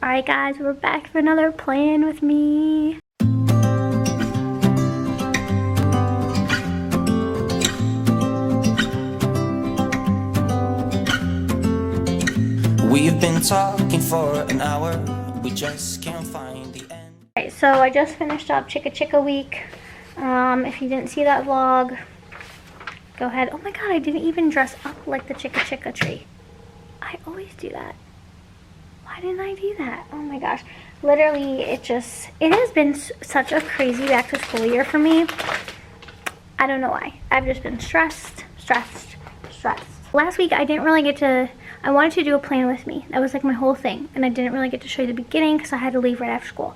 Alright guys, we're back for another plan with me. We've been talking for an hour, we just can't find the end. Alright, so I just finished up Chicka Chicka week. If you didn't see that vlog, go ahead. Oh my god, I didn't even dress up like the Chicka Chicka tree. I always do that. Why didn't I do that? Oh my gosh. Literally, it has been such a crazy back to school year for me. I don't know why. I've just been stressed. Last week, I didn't really get to, I wanted to do a plan with me. That was like my whole thing. And I didn't really get to show you the beginning because I had to leave right after school.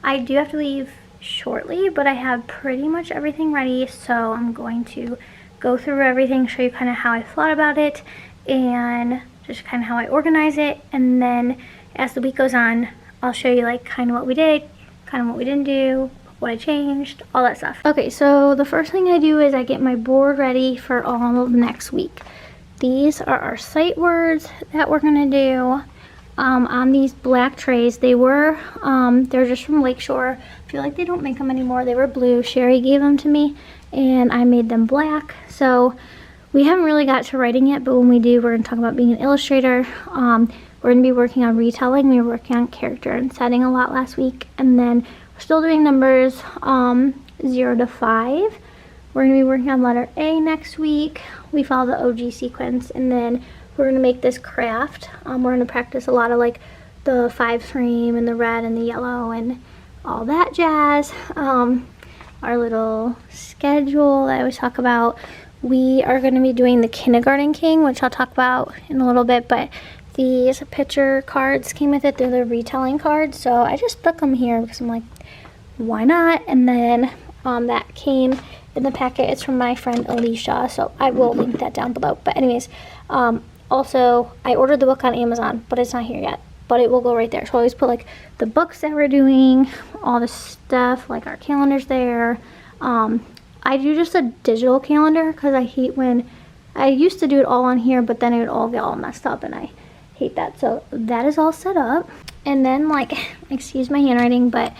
I do have to leave shortly, but I have pretty much everything ready. So I'm going to go through everything, show you kind of how I thought about it, and just kind of how I organize it. And then as the week goes on, I'll show you like kind of what we did, kind of what we didn't do, what I changed, all that stuff. Okay, so the first thing I do is I get my board ready for all of next week. These are our sight words that we're gonna do on these black trays. They're just from Lakeshore. I feel like they don't make them anymore. They were blue. Sherry gave them to me and I made them black. So we haven't really got to writing yet, but when we do, we're gonna talk about being an illustrator. We're going to be working on retelling. We were working on character and setting a lot last week. And then we're still doing numbers 0 to 5. We're going to be working on letter A next week. We follow the OG sequence. And then we're going to make this craft. We're going to practice a lot of like the 5 frame and the red and the yellow and all that jazz. Our little schedule that I always talk about. We are going to be doing the Kindergarten King, which I'll talk about in a little bit. But these picture cards came with it. They're the retelling cards, so I just stuck them here because I'm like, why not? And then that came in the packet. It's from my friend Alicia, so I will link that down below. But anyways, also I ordered the book on Amazon, but it's not here yet, but it will go right there. So I always put like the books that we're doing, all the stuff, like our calendars there. I do just a digital calendar because I hate when I used to do it all on here, but then it would all get all messed up and I hate that. So that is all set up. And then, like, excuse my handwriting, but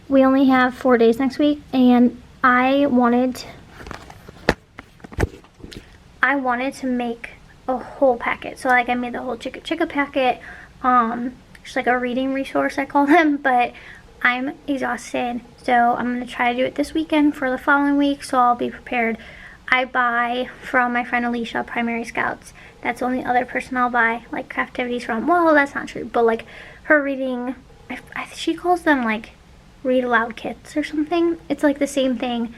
we only have 4 days next week, and I wanted to make a whole packet. So like I made the whole Chicka Chicka packet, just like a reading resource I call them, but I'm exhausted, so I'm gonna try to do it this weekend for the following week, so I'll be prepared. I buy from my friend Alicia, Primary Scouts. That's the only other person I'll buy like craftivities from. Well, that's not true, but like her reading, she calls them like read aloud kits or something. It's like the same thing.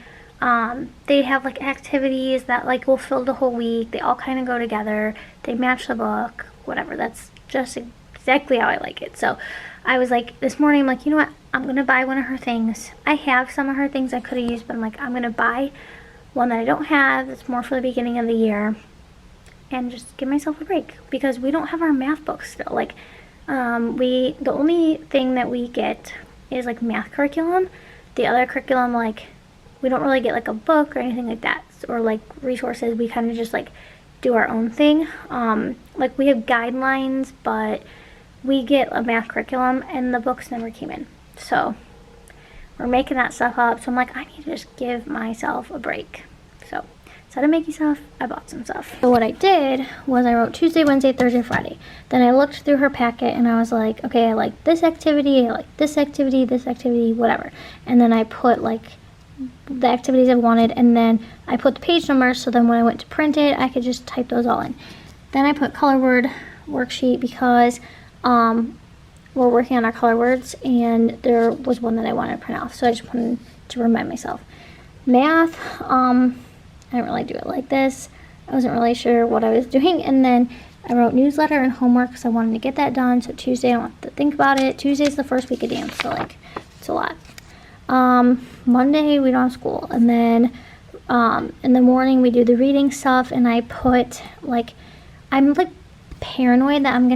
They have like activities that like will fill the whole week. They all kind of go together. They match the book, whatever. That's just exactly how I like it. So I was like, this morning, I'm like, you know what? I'm gonna buy one of her things. I have some of her things I could have used, but I'm like, I'm gonna buy one that I don't have, that's more for the beginning of the year, and just give myself a break because we don't have our math books still. Like, the only thing that we get is like math curriculum. The other curriculum, like, we don't really get like a book or anything like that, or like resources. We kind of just like do our own thing. Like we have guidelines, but we get a math curriculum and the books never came in. So we're making that stuff up. So I'm like, I need to just give myself a break. So instead of making stuff, I bought some stuff. So what I did was I wrote Tuesday, Wednesday, Thursday, Friday. Then I looked through her packet and I was like, okay, I like this activity, I like this activity, whatever. And then I put like the activities I wanted, and then I put the page numbers, so then when I went to print it, I could just type those all in. Then I put color word worksheet because we're working on our color words, and there was one that I wanted to print off, so I just wanted to remind myself. Math, I didn't really do it like this. I wasn't really sure what I was doing, and then I wrote newsletter and homework because I wanted to get that done. So Tuesday I don't have to think about it. Tuesday's the first week of dance, so like it's a lot. Monday we don't have school, and then in the morning we do the reading stuff, and I put like, I'm like paranoid that I'm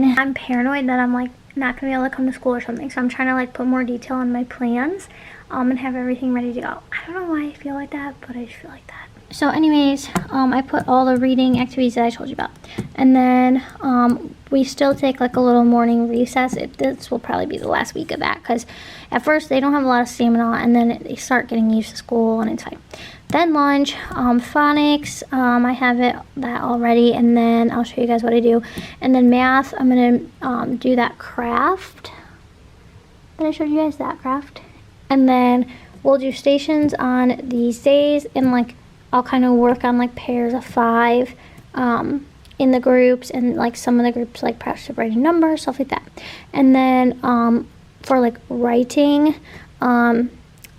like not gonna be able to come to school or something, so I'm trying to like put more detail on my plans and have everything ready to go. I don't know why I feel like that, but I just feel like that. So anyways, I put all the reading activities that I told you about. And then we still take like a little morning recess. This will probably be the last week of that, because at first they don't have a lot of stamina, and then they start getting used to school and it's fine. Then lunch, phonics, I have that already, and then I'll show you guys what I do. And then math, I'm gonna do that craft. Did I show you guys that craft? And then we'll do stations on these days, and like I'll kind of work on like pairs of 5 in the groups, and like some of the groups like perhaps to write a number, stuff like that. And then for like writing, I'm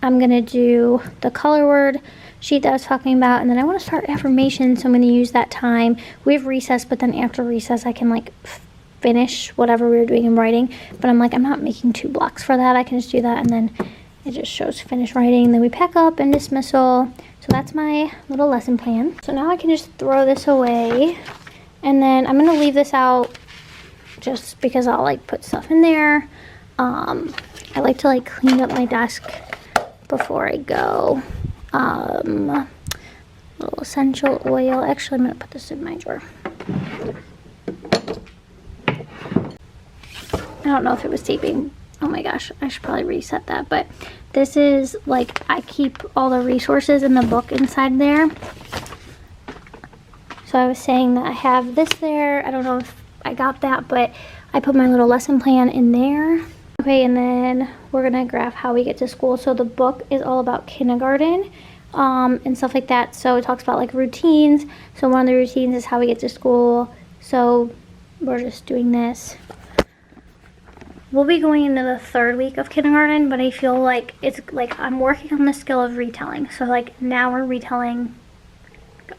gonna do the color word sheet that I was talking about, and then I want to start affirmations, so I'm going to use that time. We have recess, but then after recess I can like finish whatever we were doing in writing, but I'm like, I'm not making 2 blocks for that. I can just do that, and then it just shows finish writing. Then we pack up and dismissal. So that's my little lesson plan. So now I can just throw this away, and then I'm going to leave this out just because I'll like put stuff in there. I like to like clean up my desk before I go. Little essential oil. Actually, I'm gonna put this in my drawer. I don't know if it was taping. Oh my gosh, I should probably reset that. But this is like, I keep all the resources in the book inside there. So I was saying that I have this there. I don't know if I got that, but I put my little lesson plan in there. Okay, and then we're gonna graph how we get to school. So the book is all about kindergarten and stuff like that. So it talks about like routines. So one of the routines is how we get to school. So we're just doing this. We'll be going into the 3rd week of kindergarten, but I feel like it's like I'm working on the skill of retelling. So like now we're retelling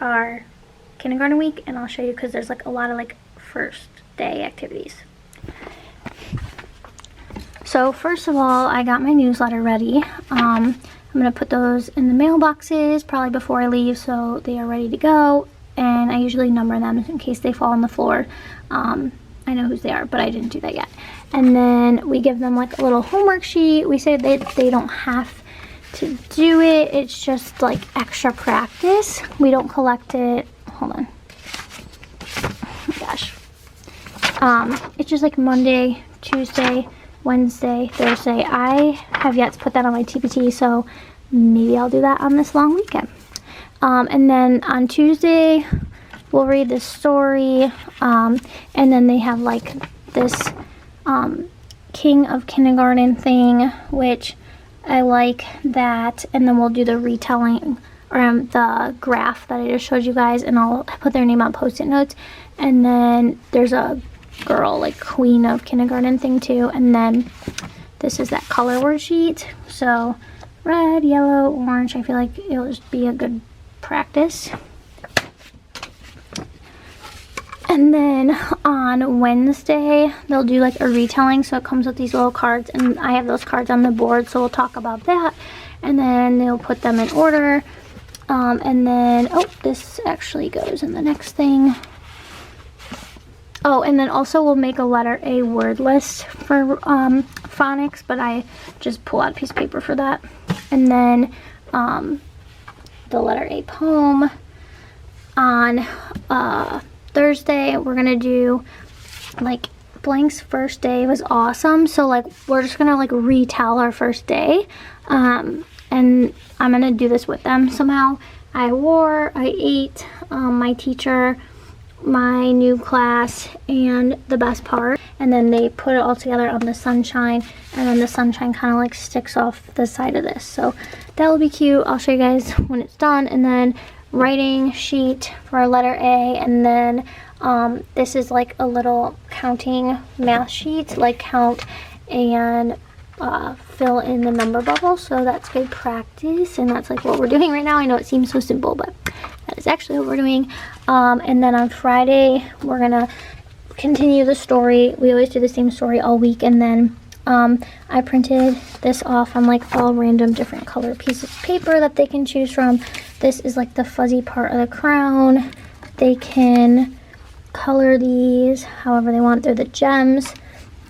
our kindergarten week, and I'll show you because there's like a lot of like first day activities. So first of all, I got my newsletter ready. I'm gonna put those in the mailboxes probably before I leave, so they are ready to go. And I usually number them in case they fall on the floor. I know whose they are, but I didn't do that yet. And then we give them like a little homework sheet. We say that they don't have to do it. It's just like extra practice. We don't collect it. Hold on. Oh my gosh. It's just like Monday, Tuesday, Wednesday, Thursday. I have yet to put that on my TPT, so maybe I'll do that on this long weekend. And then on Tuesday, we'll read this story, and then they have like this King of Kindergarten thing, which I like that. And then we'll do the retelling, or the graph that I just showed you guys, and I'll put their name on Post-it notes. And then there's a girl, like Queen of Kindergarten thing too. And then this is that color word sheet. So red, yellow, orange. I feel like it'll just be a good practice. And then on Wednesday, they'll do like a retelling. So it comes with these little cards, and I have those cards on the board, so we'll talk about that. And then they'll put them in order. And then, oh, this actually goes in the next thing. Oh, and then also we'll make a letter A word list for phonics, but I just pull out a piece of paper for that. And then the letter A poem. On Thursday, we're gonna do like Blank's first day was awesome. So like we're just gonna like retell our first day. And I'm gonna do this with them somehow. I ate, my teacher, my new class, and the best part. And then they put it all together on the sunshine, and then the sunshine kind of like sticks off the side of this. So that will be cute. I'll show you guys when it's done. And then writing sheet for letter A, and then this is like a little counting math sheet, like count and fill in the number bubble. So that's good practice, and that's like what we're doing right now. I know it seems so simple, but that is actually what we're doing. And then on Friday, we're gonna continue the story. We always do the same story all week. And then I printed this off on like all random different color pieces of paper that they can choose from. This is like the fuzzy part of the crown. They can color these however they want. They're the gems.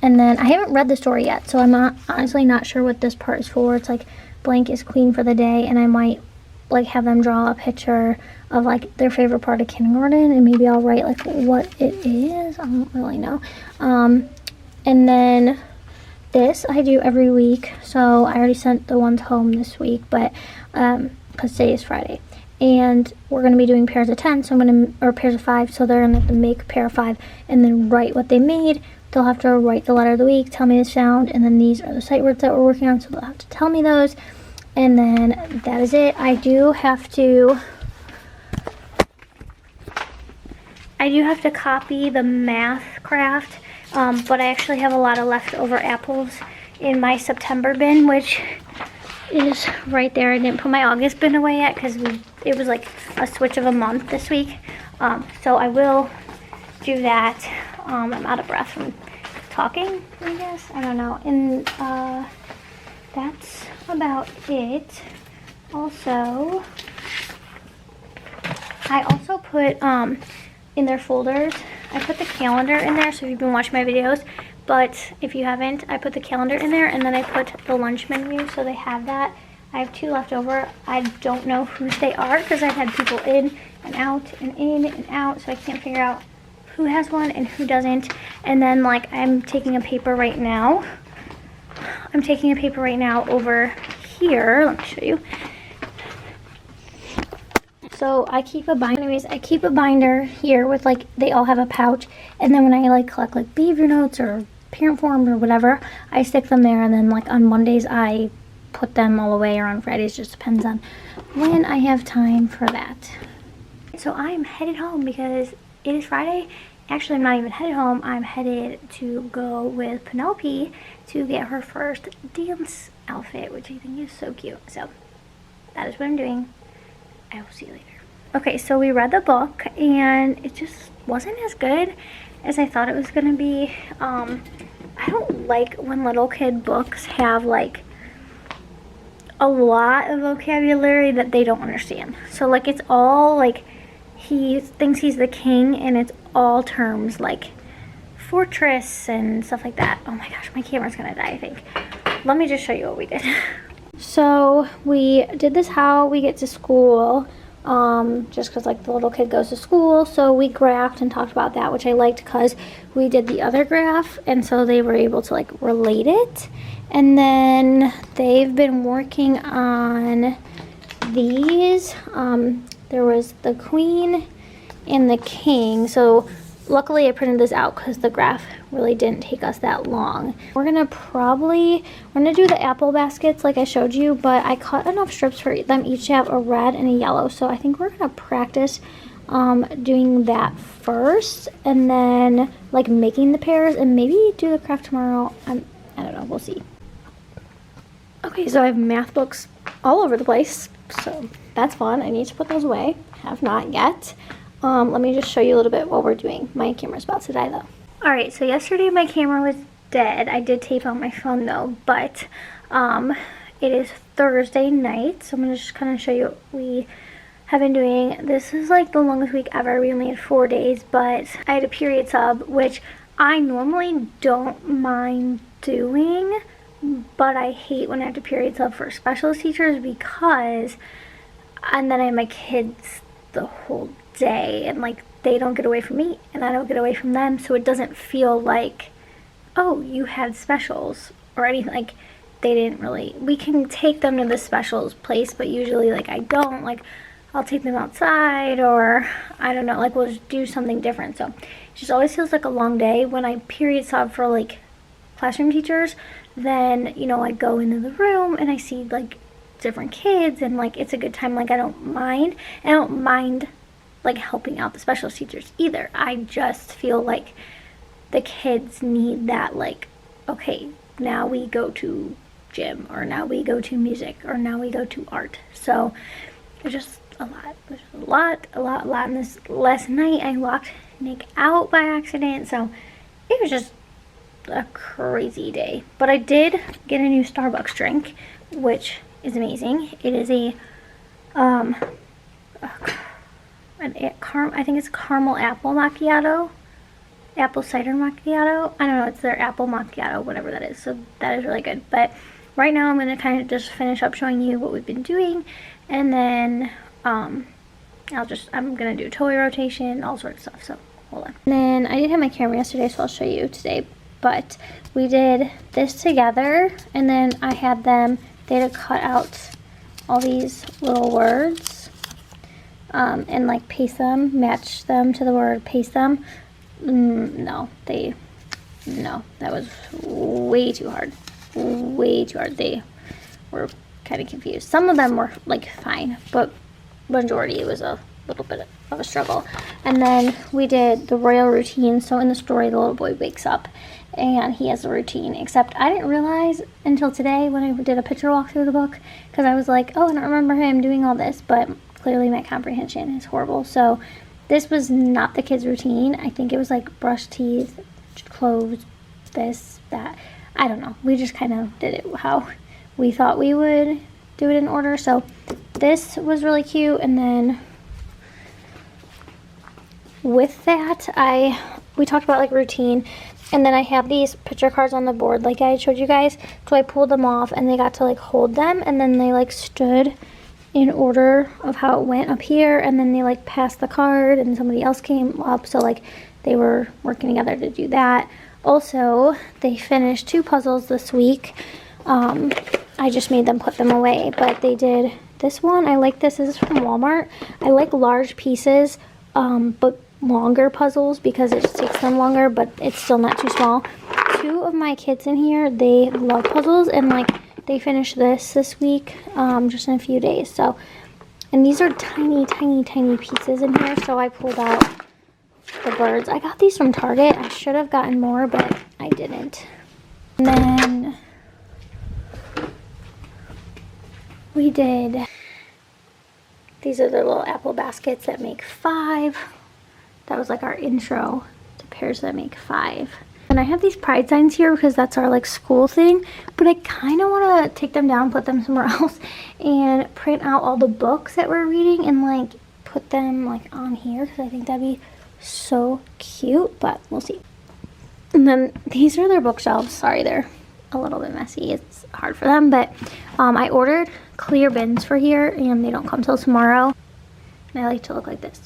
And then I haven't read the story yet, so I'm honestly not sure what this part is for. It's like Blank is queen for the day, and I might like have them draw a picture of like their favorite part of kindergarten, and maybe I'll write like what it is. I don't really know. And then this I do every week, so I already sent the ones home this week, but because today is Friday, and we're going to be doing pairs of 10, so I'm going to, or pairs of 5, so they're going to have to make a pair of 5 and then write what they made. They'll have to write the letter of the week, tell me the sound, and then these are the sight words that we're working on, so they'll have to tell me those. And then that is it. I do have to copy the math craft, but I actually have a lot of leftover apples in my September bin, which is right there. I didn't put my August bin away yet because it was like a switch of a month this week. So I will do that. I'm out of breath from talking, I guess. I don't know. And that's about it. Also, I also put in their folders, I put the calendar in there, so if you've been watching my videos, but if you haven't, I put the calendar in there, and then I put the lunch menu, so they have that. I have 2 left over. I don't know whose they are because I've had people in and out and in and out, so I can't figure out who has one and who doesn't. And then like I'm taking a paper right now. I'm taking a paper right now over here. Let me show you. So I keep a binder. Anyways, I keep a binder here with like, they all have a pouch, and then when I like collect like behavior notes or parent form or whatever, I stick them there, and then like on Mondays I put them all away, or on Fridays, just depends on when I have time for that. So I am headed home because it is Friday. Actually, I'm not even headed home. I'm headed to go with Penelope to get her first dance outfit, which I think is so cute. So that is what I'm doing. I will see you later. Okay, so we read the book, and it just wasn't as good as I thought it was gonna be. I don't like when little kid books have like a lot of vocabulary that they don't understand. So like it's all like, he thinks he's the king, and it's all terms like fortress and stuff like that. Oh my gosh, my camera's gonna die, I think. Let me just show you what we did. So we did this how we get to school, just because like the little kid goes to school. So we graphed and talked about that, which I liked because we did the other graph, and so they were able to like relate it. And then they've been working on these. There was the queen and the king. So luckily I printed this out because the graph really didn't take us that long. We're gonna do the apple baskets like I showed you, but I cut enough strips for them each to have a red and a yellow. So I think we're gonna practice doing that first, and then like making the pairs, and maybe do the craft tomorrow. I don't know, we'll see. Okay, so I have math books all over the place, so that's fun. I need to put those away. Have not yet. Let me just show you a little bit what we're doing. My camera's about to die though. Alright, so yesterday my camera was dead. I did tape on my phone though, but it is Thursday night, so I'm going to just kind of show you what we have been doing. This is like the longest week ever. We only had 4 days, but I had a period sub, which I normally don't mind doing, but I hate when I have to period sub for specialist teachers because, and then I have my kids the whole day, and like they don't get away from me and I don't get away from them, so it doesn't feel like, oh, you had specials or anything. Like they didn't really, we can take them to the specials place, but usually like I don't, like I'll take them outside, or I don't know, like we'll just do something different. So it just always feels like a long day. When I period sub for like classroom teachers, then you know I go into the room and I see like different kids, and like it's a good time. Like I don't mind like helping out the special teachers either. I just feel like the kids need that, like, okay, now we go to gym, or now we go to music, or now we go to art. So it's just a lot. There's a lot. And this last night I locked Nick out by accident, so it was just a crazy day. But I did get a new Starbucks drink, which is amazing. It is I think it's caramel apple macchiato, apple cider macchiato. I don't know, it's their apple macchiato, whatever that is. So that is really good. But right now I'm going to kind of just finish up showing you what we've been doing, and then I'm going to do toy rotation, all sorts of stuff, so hold on. And then I didn't have my camera yesterday, so I'll show you today, but we did this together, and then I had them, they had to cut out all these little words, and like paste them, match them to the word, paste them. No, that was way too hard. Way too hard. They were kind of confused. Some of them were like fine, but majority it was a little bit of a struggle. And then we did the royal routine. So in the story, the little boy wakes up and he has a routine, except I didn't realize until today when I did a picture walk through the book, because I was like, oh, I don't remember him doing all this, but clearly my comprehension is horrible. So this was not the kids' routine. I think it was like brush teeth, clothes, this, that. I don't know. We just kind of did it how we thought we would do it in order. So this was really cute. And then with that, we talked about like routine. And then I have these picture cards on the board like I showed you guys. So I pulled them off and they got to like hold them. And then they like stood in order of how it went up here. And then they like passed the card and somebody else came up. So like they were working together to do that. Also, they finished 2 puzzles this week. I just made them put them away, but they did this one. I like this. This is from Walmart. I like large pieces, but longer puzzles because it just takes them longer, but it's still not too small. 2 of my kids in here, they love puzzles, and like they finished this week, just in a few days. So, and these are tiny, tiny, tiny pieces in here. So I pulled out the birds. I got these from Target. I should have gotten more, but I didn't. And then we did, these are the little apple baskets that make 5. That was like our intro to pairs that make 5. And I have these pride signs here because that's our like school thing, but I kind of want to take them down, put them somewhere else, and print out all the books that we're reading and like put them like on here, because I think that'd be so cute, but we'll see. And then these are their bookshelves. Sorry, they're a little bit messy. It's hard for them, but I ordered clear bins for here, and they don't come till tomorrow. And I like to look like this.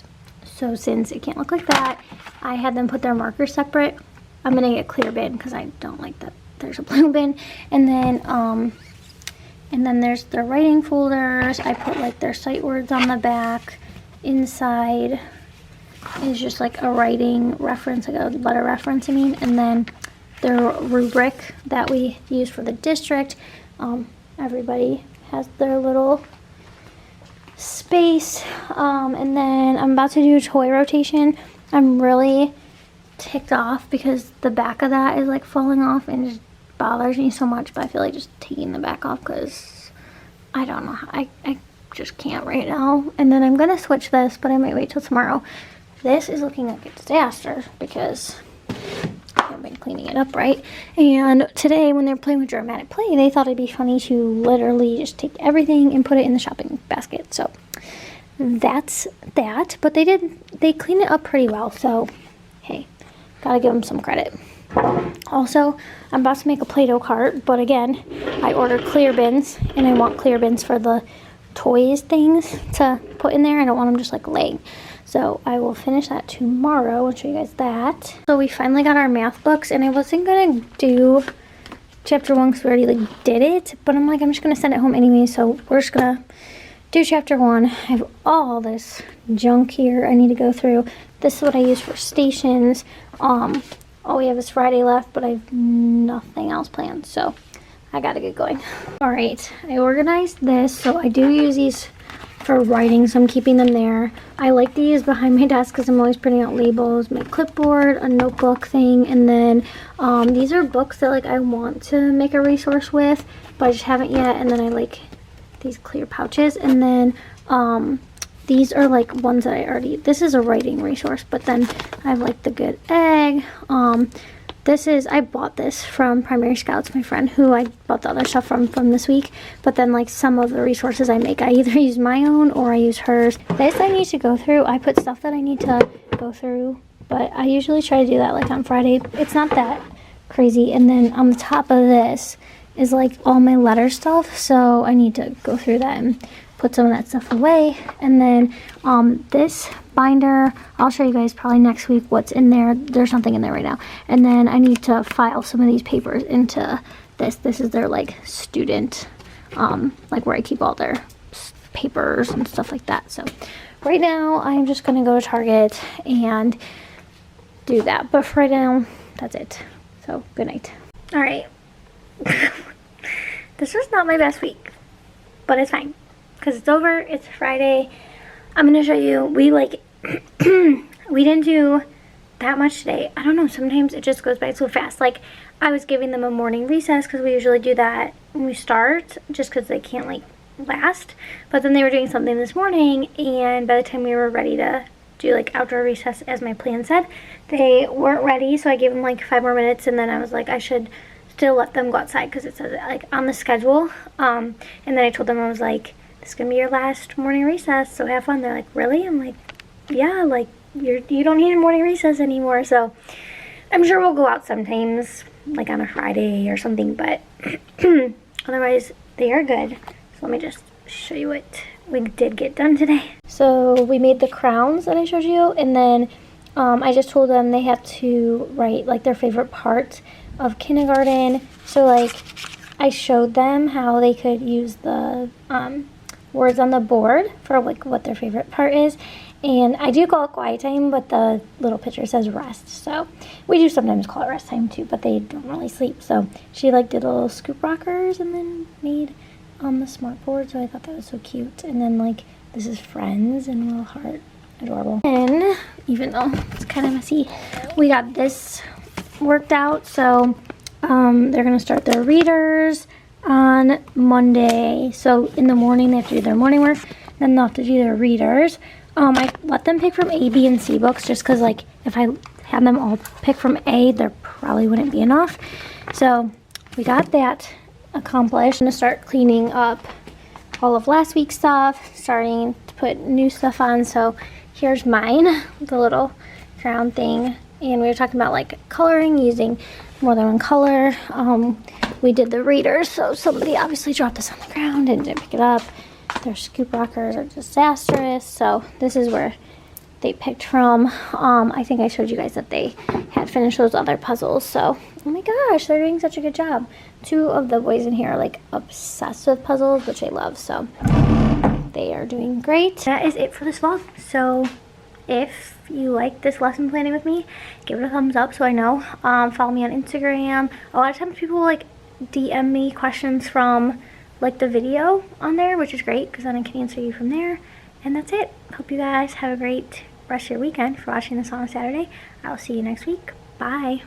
So since it can't look like that, I had them put their markers separate. I'm gonna get clear bin because I don't like that there's a blue bin. And then there's their writing folders. I put like their sight words on the back. Inside is just like a writing reference, like a letter reference, and then their rubric that we use for the district. Everybody has their little space. And then I'm about to do toy rotation. I'm really ticked off because the back of that is like falling off and it just bothers me so much, but I feel like just taking the back off because I don't know how, I just can't right now. And then I'm gonna switch this, but I might wait till tomorrow. This is looking like a disaster because I haven't been cleaning it up right. And today when they're playing with dramatic play, they thought it'd be funny to literally just take everything and put it in the shopping basket. So that's that. But they cleaned it up pretty well. So hey, gotta give them some credit. Also, I'm about to make a Play-Doh cart, but again, I ordered clear bins, and I want clear bins for the toys things to put in there. I don't want them just like laying. So I will finish that tomorrow and show you guys that. So we finally got our math books, and I wasn't gonna do chapter 1 because we already like did it, but I'm like, I'm just gonna send it home anyway, so we're just gonna do chapter 1. I have all this junk here I need to go through. This is what I use for stations. All we have is Friday left, but I have nothing else planned, so I gotta get going. All right, I organized this, so I do use these for writing, so I'm keeping them there. I like these behind my desk because I'm always printing out labels, my clipboard, a notebook thing, and then these are books that like I want to make a resource with, but I just haven't yet. And then I like these clear pouches, and then these are like ones that I already, this is a writing resource, but then I have like the Good Egg. I bought this from Primary Scouts, my friend who I bought the other stuff from this week. But then like some of the resources I make, I either use my own or I use hers. This I need to go through. I put stuff that I need to go through, but I usually try to do that like on Friday. It's not that crazy. And then on the top of this is like all my letter stuff, so I need to go through that and put some of that stuff away. And then this binder, I'll show you guys probably next week what's in there. There's something in there right now. And then I need to file some of these papers into this. This is their like student, like where I keep all their papers and stuff like that. So right now I'm just gonna go to Target and do that, but for right now that's it. So good night. All right. This was not my best week, but it's fine because it's over. It's Friday. I'm gonna show you. We like we didn't do that much today. I don't know, sometimes it just goes by so fast. Like I was giving them a morning recess because we usually do that when we start, just because they can't like last. But then they were doing something this morning, and by the time we were ready to do like outdoor recess as my plan said, they weren't ready. So I gave them like 5 more minutes, and then I was like I should still let them go outside because it says it like on the schedule. And then I told them, I was like, this is gonna be your last morning recess, so have fun. They're like, really? I'm like, yeah, like you don't need a morning recess anymore. So I'm sure we'll go out sometimes, like on a Friday or something, but otherwise they are good. So let me just show you what we did get done today. So we made the crowns that I showed you, and then I just told them they have to write like their favorite part of kindergarten. So like I showed them how they could use the words on the board for like what their favorite part is. And I do call it quiet time, but the little picture says rest. So we do sometimes call it rest time too, but they don't really sleep. So she like did little scoop rockers and then made the smart board. So I thought that was so cute. And then like this is friends and a little heart. Adorable. And even though it's kind of messy, we got this worked out. So they're gonna start their readers on Monday. So in the morning they have to do their morning work, then they'll have to do their readers. I let them pick from A, B, and C books just because like if I had them all pick from A, there probably wouldn't be enough. So we got that accomplished. I'm gonna start cleaning up all of last week's stuff, starting to put new stuff on. So here's mine, the little crown thing. And we were talking about like coloring, using more than one color. We did the readers, so somebody obviously dropped this on the ground and didn't pick it up. Their scoop rockers are disastrous, so this is where they picked from. I think I showed you guys that they had finished those other puzzles, so oh my gosh, they're doing such a good job. 2 of the boys in here are like obsessed with puzzles, which I love, so they are doing great. That is it for this vlog. So if you like this lesson planning with me, give it a thumbs up so I know. Follow me on Instagram. A lot of times people like DM me questions from like the video on there, which is great because then I can answer you from there. And that's it. Hope you guys have a great rest of your weekend for watching this on a Saturday. I'll see you next week. Bye.